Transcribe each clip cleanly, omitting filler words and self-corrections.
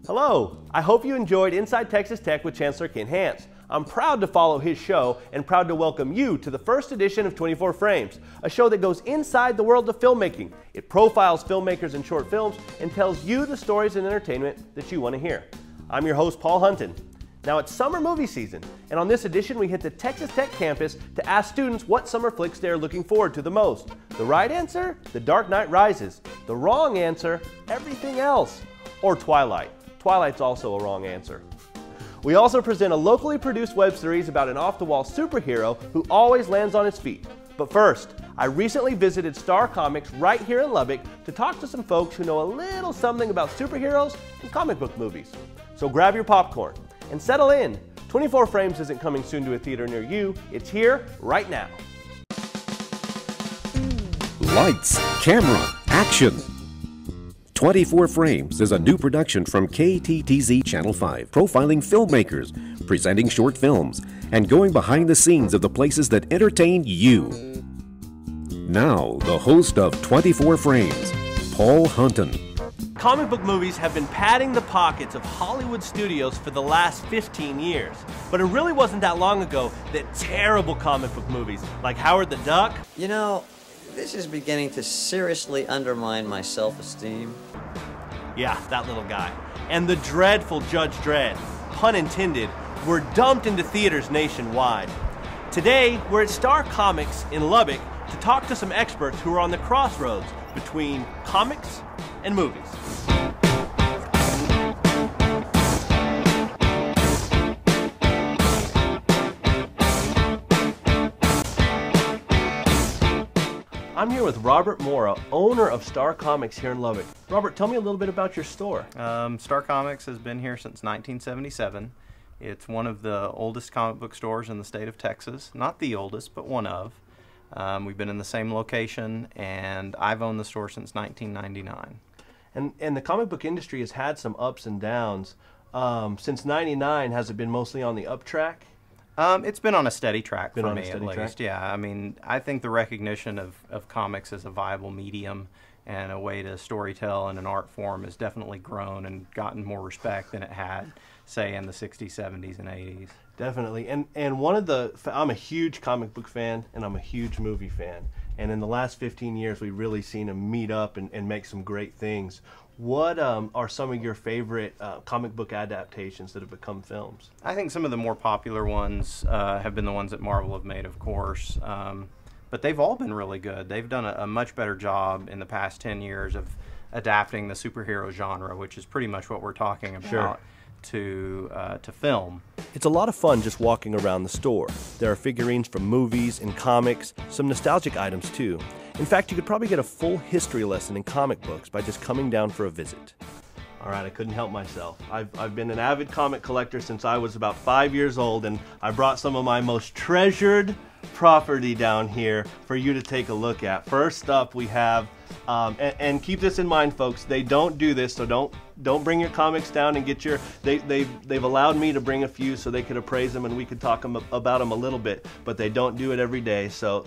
Hello, I hope you enjoyed Inside Texas Tech with Chancellor Ken Hance. I'm proud to follow his show and proud to welcome you to the first edition of 24 Frames, a show that goes inside the world of filmmaking. It profiles filmmakers in short films and tells you the stories and entertainment that you want to hear. I'm your host, Paul Hunton. Now it's summer movie season, and on this edition we hit the Texas Tech campus to ask students what summer flicks they are looking forward to the most. The right answer? The Dark Knight Rises. The wrong answer? Everything else. Or Twilight. Twilight's also a wrong answer. We also present a locally produced web series about an off-the-wall superhero who always lands on his feet. But first, I recently visited Star Comics right here in Lubbock to talk to some folks who know a little something about superheroes and comic book movies. So grab your popcorn and settle in. 24 Frames isn't coming soon to a theater near you. It's here right now. Lights, camera, action. 24 Frames is a new production from kttz Channel 5, profiling filmmakers, presenting short films, and going behind the scenes of the places that entertain you. Now, the host of 24 Frames, Paul Hunton. Comic book movies have been padding the pockets of Hollywood studios for the last 15 years. But it really wasn't that long ago that terrible comic book movies, like Howard the Duck. You know, this is beginning to seriously undermine my self-esteem. Yeah, that little guy. And the dreadful Judge Dredd, pun intended, were dumped into theaters nationwide. Today, we're at Star Comics in Lubbock to talk to some experts who are on the crossroads between comics and movies. I'm here with Robert Mora, owner of Star Comics here in Lubbock. Robert, tell me a little bit about your store. Star Comics has been here since 1977. It's one of the oldest comic book stores in the state of Texas. Not the oldest, but one of. We've been in the same location, and I've owned the store since 1999. And the comic book industry has had some ups and downs. Since '99, has it been mostly on the up track? It's been on a steady track for me, at least. Track? Yeah, I mean, I think the recognition of comics as a viable medium and a way to storytell in an art form has definitely grown and gotten more respect than it had, say, in the 60s, 70s, and 80s. Definitely. And one of the, I'm a huge comic book fan, and I'm a huge movie fan. And in the last 15 years, we've really seen them meet up and make some great things. What are some of your favorite comic book adaptations that have become films? I think some of the more popular ones have been the ones that Marvel have made, of course. But they've all been really good. They've done a much better job in the past 10 years of adapting the superhero genre, which is pretty much what we're talking about. Sure. To film. It's a lot of fun just walking around the store. There are figurines from movies and comics, some nostalgic items too. In fact, you could probably get a full history lesson in comic books by just coming down for a visit. All right, I couldn't help myself. I've been an avid comic collector since I was about 5 years old, and I brought some of my most treasured property down here for you to take a look at. First up, we have, and keep this in mind, folks, they don't do this, so don't bring your comics down and get your, they've allowed me to bring a few so they could appraise them and we could talk about them a little bit, but they don't do it every day, so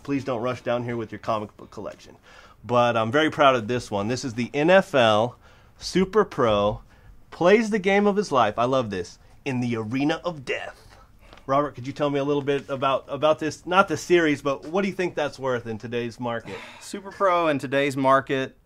please don't rush down here with your comic book collection. But I'm very proud of this one. This is the NFL Super Pro, plays the game of his life, I love this, in the arena of death. Robert, could you tell me a little bit about this, not the series, but what do you think that's worth in today's market? Super Pro in today's market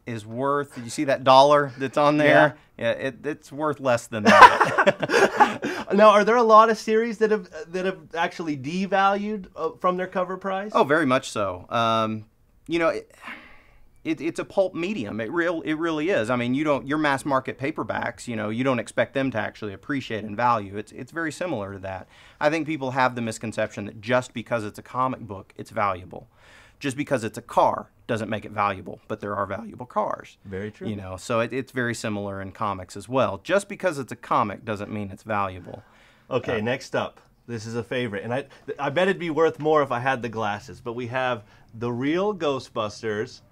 is worth, you see that dollar that's on there? Yeah, it's worth less than that. Now, are there a lot of series that have actually devalued from their cover price? Oh, very much so. You know, it's a pulp medium. It really is. I mean, your mass market paperbacks, you know, you don't expect them to actually appreciate and value. It's very similar to that. I think people have the misconception that just because it's a comic book, it's valuable. Just because it's a car doesn't make it valuable, but there are valuable cars. Very true. You know, so it's very similar in comics as well. Just because it's a comic doesn't mean it's valuable. Okay, next up. This is a favorite, and I bet it'd be worth more if I had the glasses, but we have the real Ghostbusters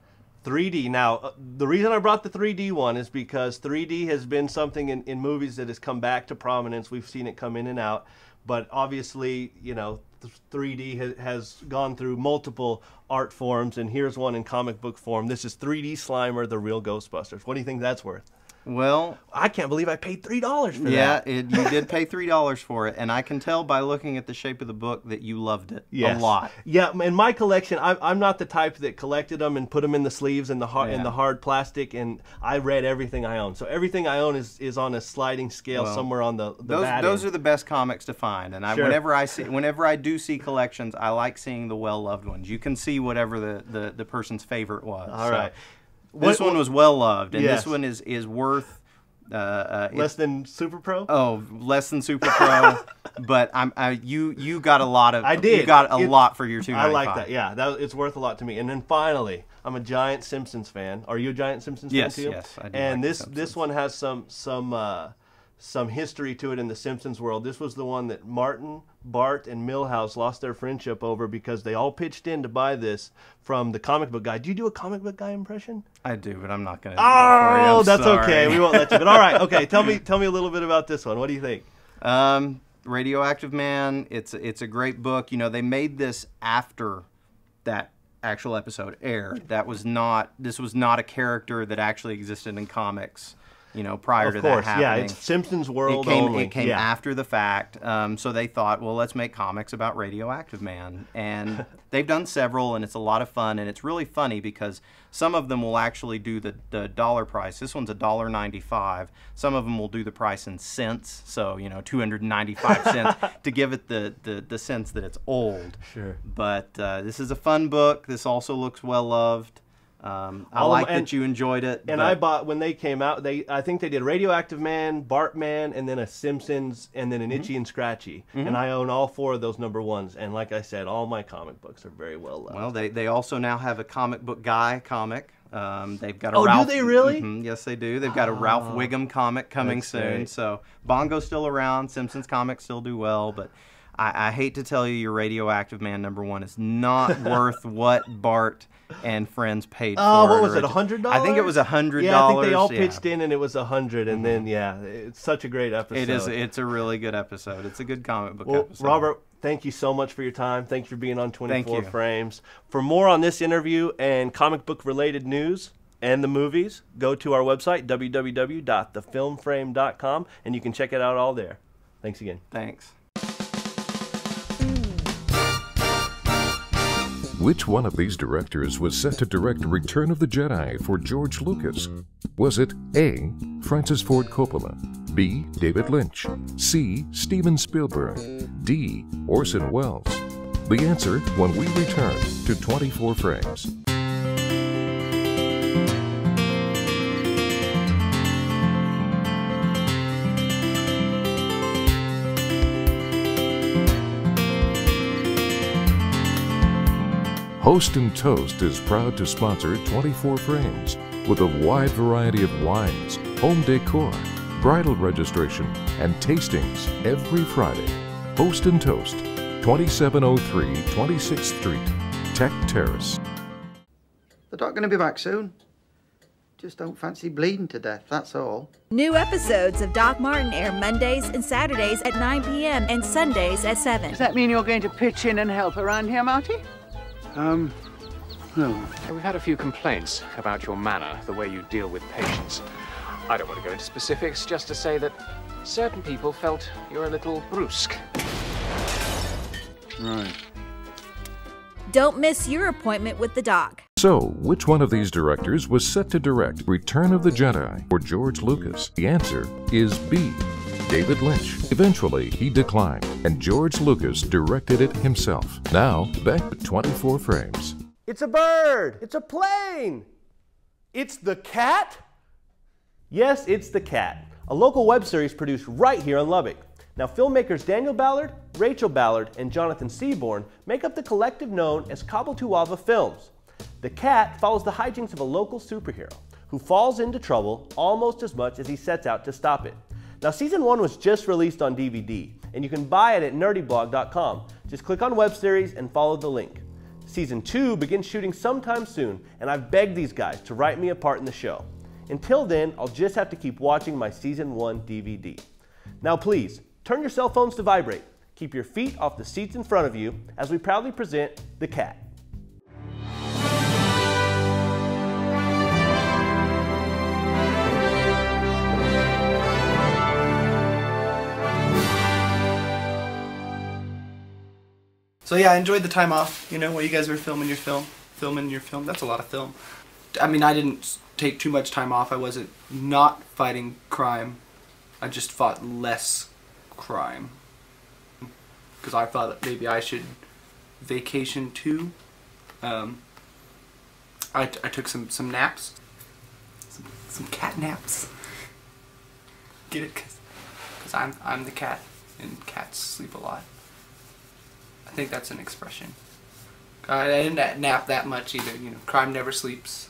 3D. Now, the reason I brought the 3D one is because 3D has been something in movies that has come back to prominence. We've seen it come in and out, but obviously, you know, 3D has gone through multiple art forms, and here's one in comic book form. This is 3D Slimer, the real Ghostbusters. What do you think that's worth? Well, I can't believe I paid $3 for yeah, that. you did pay $3 for it, and I can tell by looking at the shape of the book that you loved it a lot. Yeah, in my collection, I'm not the type that collected them and put them in the sleeves and the hard plastic, and I read everything I own. So everything I own is on a sliding scale somewhere on the bad those end. are the best comics to find, and whenever I do see collections, I like seeing the well-loved ones. You can see whatever the person's favorite was. All right. This one was well-loved, and Yes. this one is worth... less than Super Pro? Oh, less than Super Pro, but you got a lot of. I did. You got a lot for your $2.95. I like that. Yeah, it's worth a lot to me. And then finally, I'm a giant Simpsons fan. Are you a giant Simpsons fan too? Yes, I do. And like this one has some history to it in the Simpsons world. This was the one that Martin, Bart, and Milhouse lost their friendship over because they all pitched in to buy this from the comic book guy. Do you do a comic book guy impression? I do, but I'm not going to. Oh, that's okay. We won't let you. But all right, okay. Tell me a little bit about this one. What do you think? Radioactive Man. It's a great book. You know, they made this after that actual episode aired. This was not a character that actually existed in comics. You know, prior to that happening. Yeah, it's Simpsons world only. It came after the fact, so they thought, well, let's make comics about Radioactive Man. And they've done several, and it's a lot of fun, and it's really funny because some of them will actually do the dollar price. This one's $1.95. Some of them will do the price in cents, so, 295 cents to give it the sense that it's old. Sure. But this is a fun book. This also looks well-loved. I like that you enjoyed it. And I bought, when they came out, I think they did Radioactive Man, Bartman, and then a Simpsons, and then an Itchy and Scratchy. And I own all 4 of those #1s. And like I said, all my comic books are very well loved. Well, they also now have a comic book guy comic. They've got a Oh, Ralph, do they really? Yes, they do. They've got a Ralph Wiggum comic coming soon. Great. So Bongo's still around. Simpsons comics still do well, but I hate to tell you, your Radioactive Man #1 is not worth what Bart and friends paid for. Oh, what was it, $100? I think it was $100. Yeah, I think they all pitched in, and it was $100. And then, it's such a great episode. It is. It's a really good episode. It's a good comic book episode. Robert, thank you so much for your time. Thanks for being on 24 Frames. For more on this interview and comic book related news and the movies, go to our website, www.thefilmframe.com, and you can check it out all there. Thanks again. Thanks. Which one of these directors was set to direct Return of the Jedi for George Lucas? Was it A. Francis Ford Coppola, B. David Lynch, C. Steven Spielberg, D. Orson Welles? The answer when we return to 24 Frames. Host and Toast is proud to sponsor 24 Frames with a wide variety of wines, home decor, bridal registration, and tastings every Friday. Host and Toast, 2703 26th Street, Tech Terrace. The doc going to be back soon. Just don't fancy bleeding to death, that's all. New episodes of Doc Martin air Mondays and Saturdays at 9 p.m. and Sundays at 7. Does that mean you're going to pitch in and help around here, Marty? No. We've had a few complaints about your manner, the way you deal with patients. I don't want to go into specifics, just to say that certain people felt you're a little brusque. Right. Don't miss your appointment with the doc. So, which one of these directors was set to direct Return of the Jedi for George Lucas? The answer is B. David Lynch. Eventually, he declined, and George Lucas directed it himself. Now, back to 24 Frames. It's a bird. It's a plane. It's the cat? Yes, it's the cat. A local web series produced right here in Lubbock. Now, filmmakers Daniel Ballard, Rachel Ballard, and Jonathan Seaborn make up the collective known as Kabatuava Films. The cat follows the hijinks of a local superhero who falls into trouble almost as much as he sets out to stop it. Now, Season 1 was just released on DVD, and you can buy it at nerdyblog.com. Just click on Web Series and follow the link. Season 2 begins shooting sometime soon, and I've begged these guys to write me a part in the show. Until then, I'll just have to keep watching my Season 1 DVD. Now please, turn your cell phones to vibrate. Keep your feet off the seats in front of you as we proudly present The Cat. So yeah, I enjoyed the time off, you know, while you guys were filming your film. That's a lot of film. I mean, I didn't take too much time off. I wasn't not fighting crime. I just fought less crime. Because I thought that maybe I should vacation too. I took some naps. Some cat naps. Get it? Because I'm the cat, and cats sleep a lot. I think that's an expression. I didn't nap that much either. You know, crime never sleeps.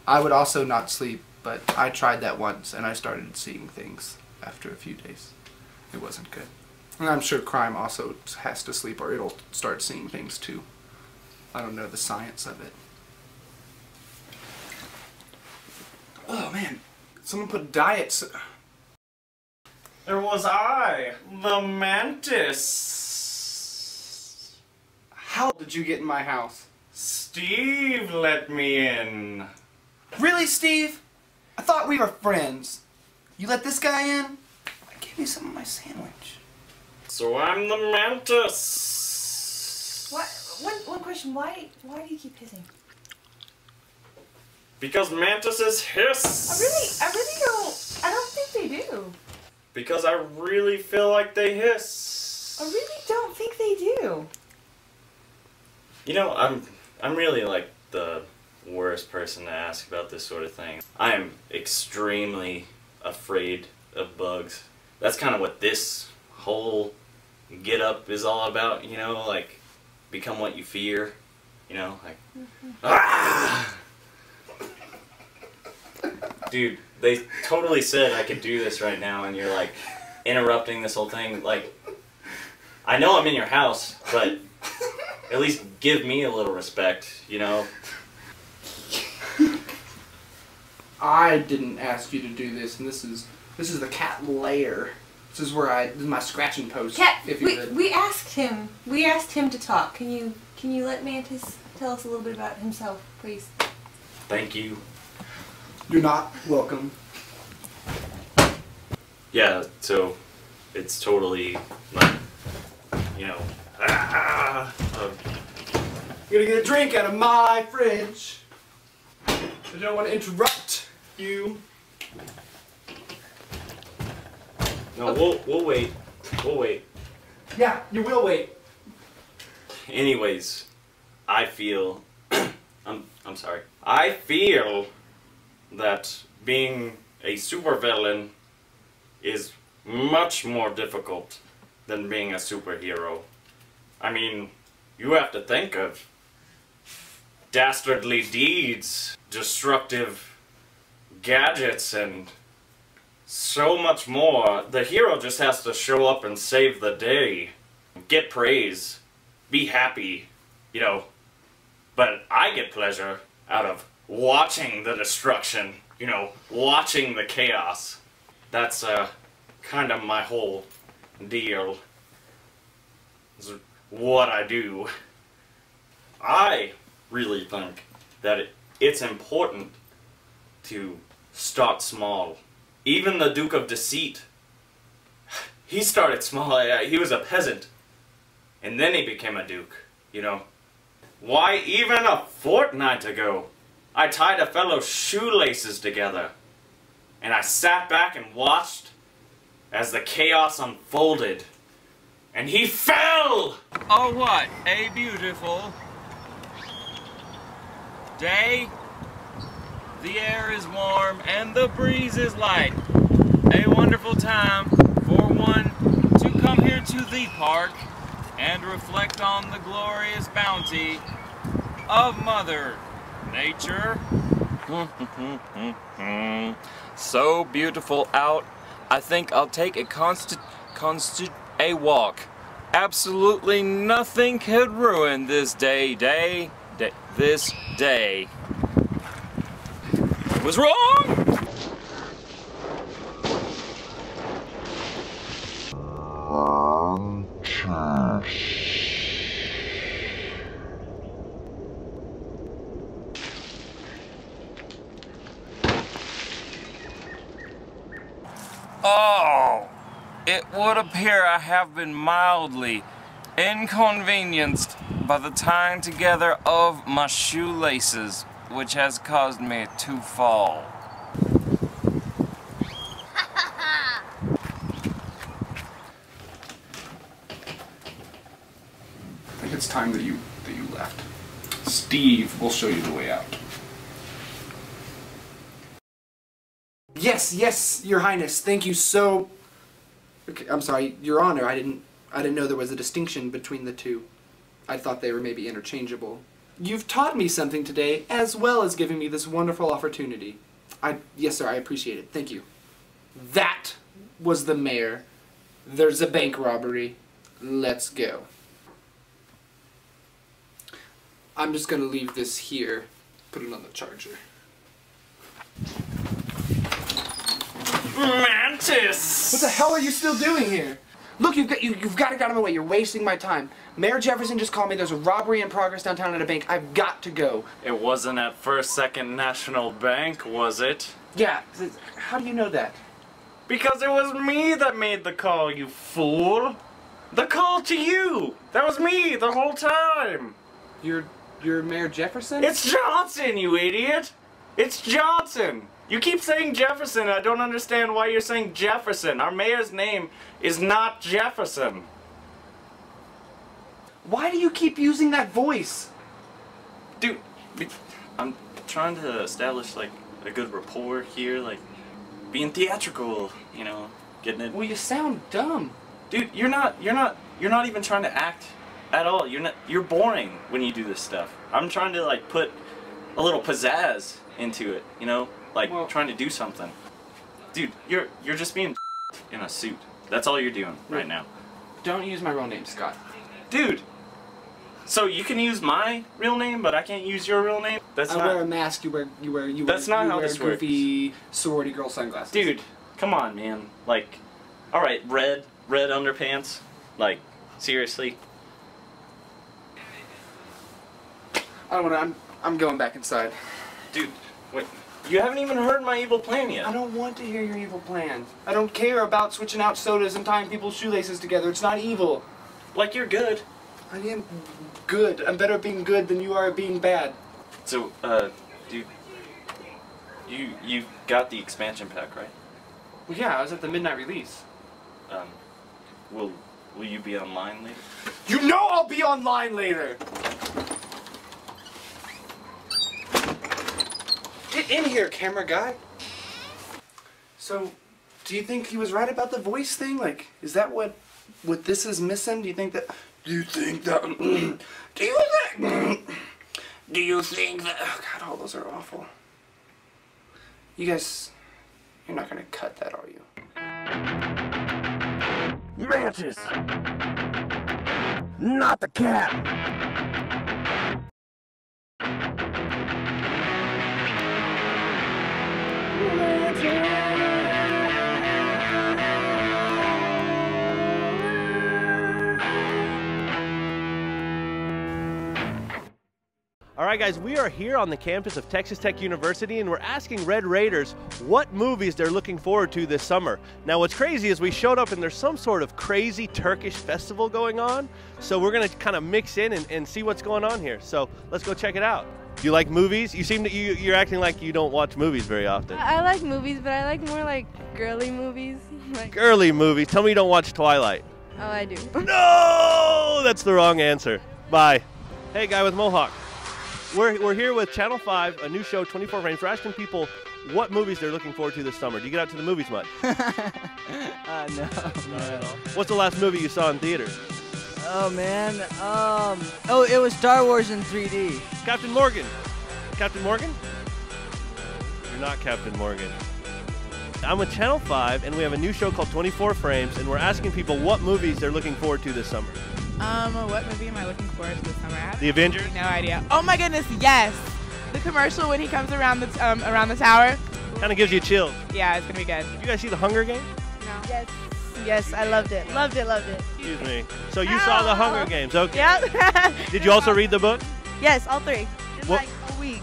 I would also not sleep, but I tried that once, and I started seeing things after a few days. It wasn't good. And I'm sure crime also has to sleep, or it'll start seeing things too. I don't know the science of it. Oh man, someone put diets. It was I, the Mantis. How did you get in my house? Steve let me in. Really, Steve? I thought we were friends. You let this guy in? I gave you some of my sandwich. So I'm the Mantis. One question. Why do you keep hissing? Because mantises hiss. I don't think they do. Because I really feel like they hiss. I really don't think they do. You know, I'm really like the worst person to ask about this sort of thing. I am extremely afraid of bugs. That's kind of what this whole get up is all about, you know, like become what you fear, you know, like ah! Dude, they totally said I could do this right now, and you're like interrupting this whole thing. Like, I know I'm in your house, but at least give me a little respect, you know? I didn't ask you to do this, and this is the cat lair. This is where this is my scratching post. Cat, if you we asked him to talk. Can you let Mantis tell us a little bit about himself, please? Thank you. You're not welcome. Yeah, so it's totally like, you know, I'm gonna get a drink out of my fridge. I don't want to interrupt you. No, we'll wait. We'll wait. Yeah, you will wait. Anyways, I feel I'm sorry. I feel that being a supervillain is much more difficult than being a superhero. I mean, you have to think of dastardly deeds, destructive gadgets, and so much more. The hero just has to show up and save the day, get praise, be happy, you know. But I get pleasure out of watching the destruction, you know, watching the chaos. That's kind of my whole deal. It's what I do. I really think that it's important to start small. Even the Duke of Deceit, he started small. He was a peasant, and then he became a duke, you know. Why, even a fortnight ago, I tied a fellow's shoelaces together, and I sat back and watched as the chaos unfolded, and he fell! Oh, what a beautiful day. The air is warm and the breeze is light. A wonderful time for one to come here to the park and reflect on the glorious bounty of Mother Nature. So beautiful out. I think I'll take a a walk. Absolutely nothing could ruin this this day. Was wrong. Oh, it would appear I have been mildly inconvenienced by the tying together of my shoelaces, which has caused me to fall. I think it's time that you left. Steve will show you the way out. Yes, yes, Your Highness. Thank you so. Okay, I'm sorry, Your Honor. I didn't know there was a distinction between the two. I thought they were maybe interchangeable. You've taught me something today, as well as giving me this wonderful opportunity. Yes, sir. I appreciate it. Thank you. That was the mayor. There's a bank robbery. Let's go. I'm just gonna leave this here. Put it on the charger. Mantis! What the hell are you still doing here? Look, you've got to get out of my way. You're wasting my time. Mayor Jefferson just called me. There's a robbery in progress downtown at a bank. I've got to go. It wasn't at First Second National Bank, was it? Yeah. How do you know that? Because it was me that made the call, you fool. The call to you. That was me the whole time. You're Mayor Jefferson? It's Johnson, you idiot. It's Johnson. You keep saying Jefferson. I don't understand why you're saying Jefferson. Our mayor's name is not Jefferson. Why do you keep using that voice? Dude, I'm trying to establish like a good rapport here, like being theatrical, you know, getting it. Well, you sound dumb. Dude, you're not even trying to act at all. You're boring when you do this stuff. I'm trying to like put a little pizzazz into it, you know? Like, trying to do something. Dude, you're just being in a suit. That's all you're doing right now. Don't use my real name, Scott. Dude! So you can use my real name, but I can't use your real name? That's not... I wear a mask, you wear That's not how this works. Goofy sorority girl sunglasses. Dude, come on, man. Like, alright, red underpants? Like, seriously? I don't want to, I'm going back inside. Dude, wait. You haven't even heard my evil plan yet. I don't want to hear your evil plan. I don't care about switching out sodas and tying people's shoelaces together. It's not evil. Like, you're good. I am good. I'm better at being good than you are at being bad. So, dude, you got the expansion pack, right? Well, yeah, I was at the midnight release. Will you be online later? You know I'll be online later! Get in here, camera guy. So, do you think he was right about the voice thing? Like, is that what this is missing? Do you think that? Do you think that? Oh God, all those are awful. You guys, you're not gonna cut that, are you? Mantis! Not the cat! All right, guys, we are here on the campus of Texas Tech University, and we're asking Red Raiders what movies they're looking forward to this summer. Now, what's crazy is we showed up and there's some sort of crazy Turkish festival going on, so we're gonna kind of mix in and see what's going on here. So let's go check it out. Do you like movies? You seem to you're acting like you don't watch movies very often. I like movies, but I like more like girly movies. Like, girly movies. Tell me you don't watch Twilight. Oh, I do. No, that's the wrong answer. Bye. Hey, guy with mohawk. We're here with Channel 5, a new show, 24 Frames. We're asking people what movies they're looking forward to this summer. Do you get out to the movies much? No. Not at all. What's the last movie you saw in theaters? Oh, man. Oh, it was Star Wars in 3D. Captain Morgan. Captain Morgan? You're not Captain Morgan. I'm with Channel 5, and we have a new show called 24 Frames, and we're asking people what movies they're looking forward to this summer. What movie am I looking forward to this summer? I have The Avengers? no idea. Oh my goodness, yes! The commercial when he comes around the tower. Kind of gives you chills. Yeah, it's gonna be good. You guys see The Hunger Games? No. Yes. Yes, I loved it. Loved it, loved it. Excuse me. So you saw The Hunger Games, okay. Yep. Did you also read the book? Yes, all three. In What- like a week.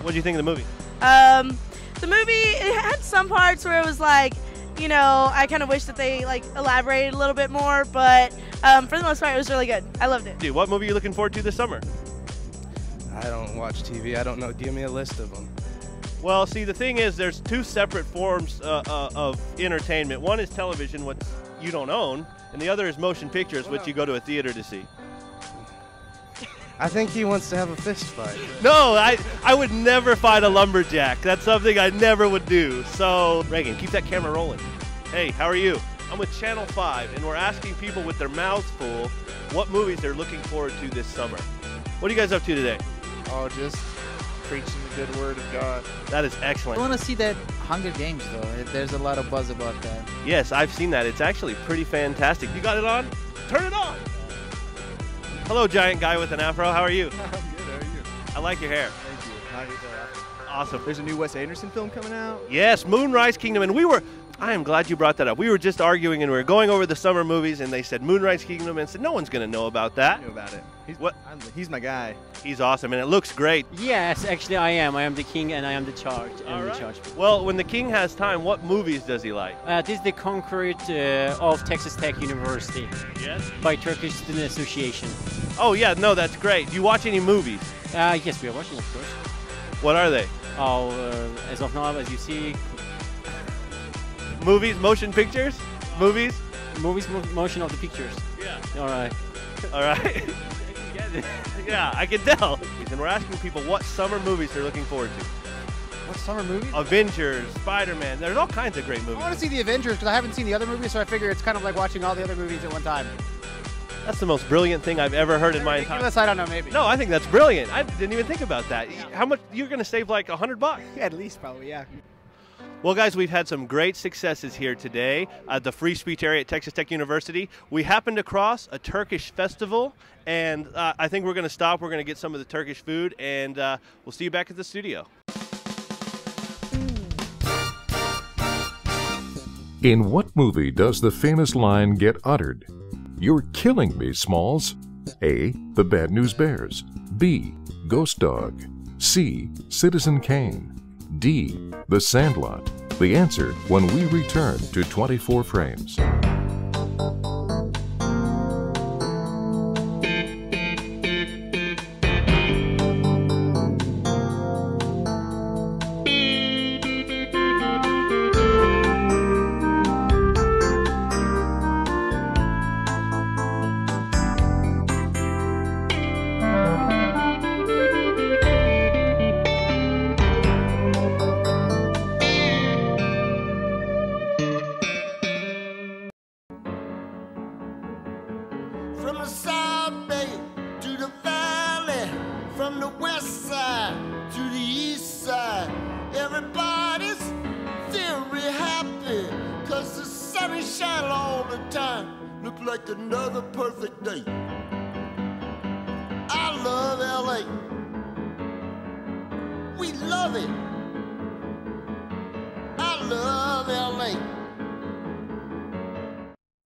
What did you think of the movie? The movie, it had some parts where it was like, you know, I kind of wish that they like elaborated a little bit more, but for the most part, it was really good. I loved it. Dude, what movie are you looking forward to this summer? I don't watch TV. I don't know. Give me a list of them. Well, see, the thing is, there's two separate forms of entertainment. One is television, what you don't own, and the other is motion pictures, which you go to a theater to see. I think he wants to have a fist fight. No, I would never fight a lumberjack. That's something I never would do. So, Reagan, keep that camera rolling. Hey, how are you? I'm with Channel 5, and we're asking people with their mouths full what movies they're looking forward to this summer. What are you guys up to today? Oh, just preaching the good word of God. That is excellent. I want to see that Hunger Games, though. There's a lot of buzz about that. Yes, I've seen that. It's actually pretty fantastic. You got it on? Turn it on! Hello, giant guy with an afro. How are you? I'm good. How are you? I like your hair. Thank you. How are you doing? Awesome. There's a new Wes Anderson film coming out. Yes, Moonrise Kingdom. And I am glad you brought that up. We were just arguing and we were going over the summer movies, and they said Moonrise Kingdom, and said no one's going to know about that. I knew about it. He's my guy. He's awesome, and it looks great. Yes, actually I am. I am the king, and I am the charge. Well, when the king has time, what movies does he like? This is the Concrete of Texas Tech University. Yes. By Turkish Student Association. Oh yeah, no, that's great. Do you watch any movies? Yes, we are watching, of course. What are they? Oh, as of now, as you see. Movies, motion pictures? Movies? Movies, motion of the pictures. Yeah. All right. All right. Yeah, I can tell. And we're asking people what summer movies they're looking forward to. What summer movies? Avengers, Spider-Man. There's all kinds of great movies. I want to see the Avengers because I haven't seen the other movies, so I figure it's kind of like watching all the other movies at one time. That's the most brilliant thing I've ever heard in my entire life. I don't know, maybe. No, I think that's brilliant. I didn't even think about that. How much? You're going to save like $100? At least, probably, yeah. Well, guys, we've had some great successes here today at the free speech area at Texas Tech University. We happened across a Turkish festival, and I think we're going to stop. We're going to get some of the Turkish food, and we'll see you back at the studio. In what movie does the famous line get uttered? You're killing me, Smalls. A. The Bad News Bears. B. Ghost Dog. C. Citizen Kane. D. The Sandlot. The answer when we return to 24 Frames. From the South Bay to the Valley, from the West Side to the East Side, everybody's very happy, 'cause the sun is shining all the time. Look like another perfect day. I love LA. We love it. I love LA.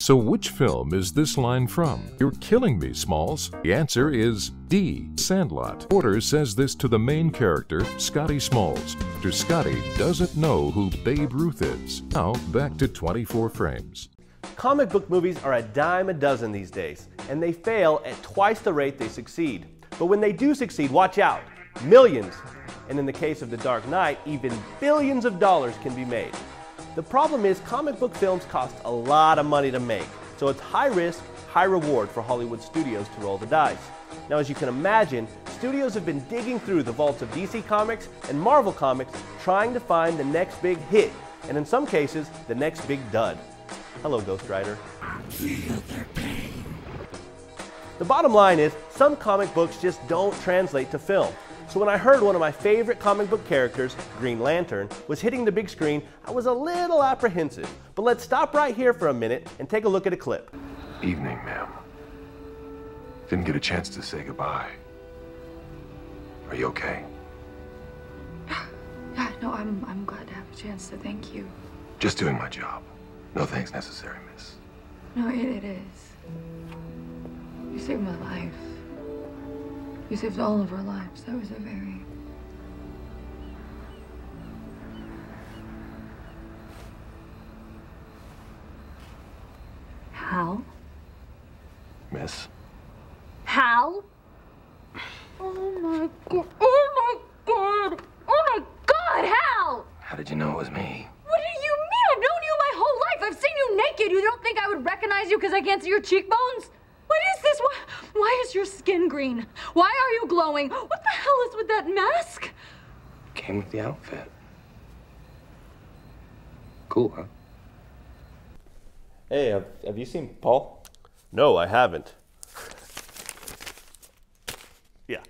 So which film is this line from? You're killing me, Smalls. The answer is D. Sandlot. Porter says this to the main character, Scotty Smalls. After Scotty doesn't know who Babe Ruth is. Now, back to 24 Frames. Comic book movies are a dime a dozen these days, and they fail at twice the rate they succeed. But when they do succeed, watch out. Millions, and in the case of The Dark Knight, even billions of dollars can be made. The problem is comic book films cost a lot of money to make, so it's high risk, high reward for Hollywood studios to roll the dice. Now, as you can imagine, studios have been digging through the vaults of DC Comics and Marvel Comics trying to find the next big hit, and in some cases, the next big dud. Hello, Ghost Rider. Feel their pain. The bottom line is, some comic books just don't translate to film. So when I heard one of my favorite comic book characters, Green Lantern, was hitting the big screen, I was a little apprehensive. But let's stop right here for a minute and take a look at a clip. Evening, ma'am. Didn't get a chance to say goodbye. Are you okay? Yeah, no, I'm glad to have a chance to thank you. Just doing my job. No thanks necessary, miss. No, it is. You saved my life. You saved all of our lives. That was a very... How? miss. Hal? Oh my god. Oh my god. Oh my god, Hal! How did you know it was me? What do you mean? I've known you my whole life. I've seen you naked. You don't think I would recognize you because I can't see your cheekbones? What is this? Why is your skin green? Why are you glowing? What the hell is with that mask? Came with the outfit. Cool, huh? Hey, have you seen Paul? No, I haven't. Yeah.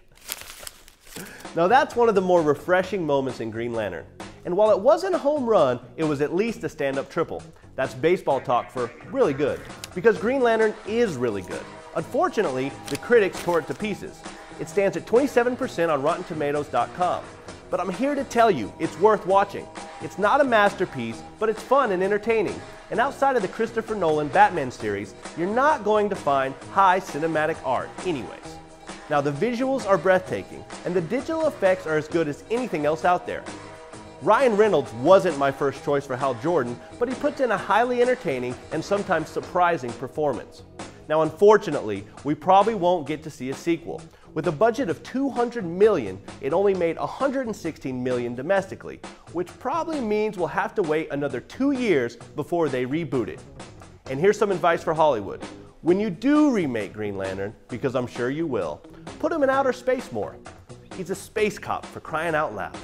Now that's one of the more refreshing moments in Green Lantern. And while it wasn't a home run, it was at least a stand-up triple. That's baseball talk for really good. Because Green Lantern is really good. Unfortunately, the critics tore it to pieces. It stands at 27% on RottenTomatoes.com. But I'm here to tell you, it's worth watching. It's not a masterpiece, but it's fun and entertaining. And outside of the Christopher Nolan Batman series, you're not going to find high cinematic art anyways. Now the visuals are breathtaking, and the digital effects are as good as anything else out there. Ryan Reynolds wasn't my first choice for Hal Jordan, but he puts in a highly entertaining and sometimes surprising performance. Now unfortunately, we probably won't get to see a sequel. With a budget of $200 million, it only made $116 million domestically, which probably means we'll have to wait another 2 years before they reboot it. And here's some advice for Hollywood. When you do remake Green Lantern, because I'm sure you will, put him in outer space more. He's a space cop, for crying out loud.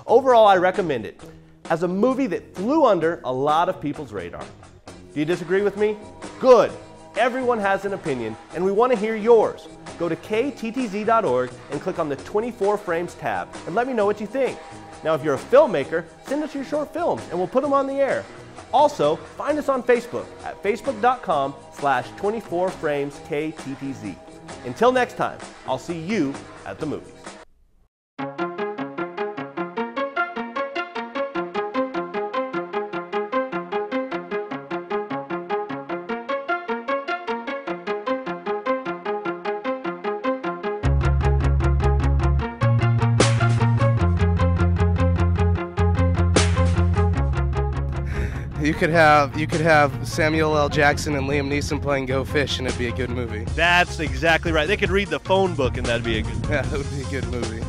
Overall, I recommend it as a movie that flew under a lot of people's radar. Do you disagree with me? Good. Everyone has an opinion, and we want to hear yours. Go to kttz.org and click on the 24 Frames tab and let me know what you think. Now, if you're a filmmaker, send us your short films and we'll put them on the air. Also, find us on Facebook at facebook.com/24frameskttz. Until next time, I'll see you at the movies. You could have Samuel L. Jackson and Liam Neeson playing Go Fish, and it'd be a good movie. That's exactly right. They could read the phone book, and that'd be a good movie. Yeah, that would be a good movie.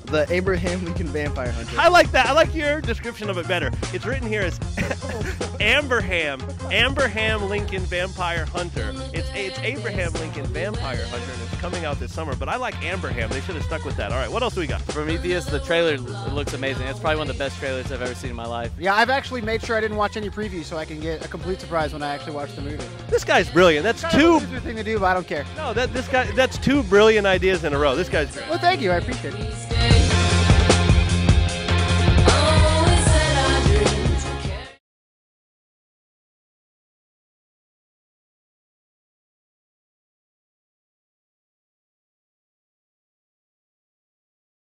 The Abraham Lincoln Vampire Hunter. I like that. I like your description of it better. It's written here as Abraham Lincoln Vampire Hunter. It's Abraham Lincoln Vampire Hunter, and it's coming out this summer. But I like Amberham. They should have stuck with that. All right, what else do we got? Prometheus, the trailer looks amazing. It's probably one of the best trailers I've ever seen in my life. Yeah, I've actually made sure I didn't watch any previews so I can get a complete surprise when I actually watch the movie. This guy's brilliant. That's two. It's a thing to do, but I don't care. No, that's two brilliant ideas in a row. This guy's great. Well, thank you. I appreciate it.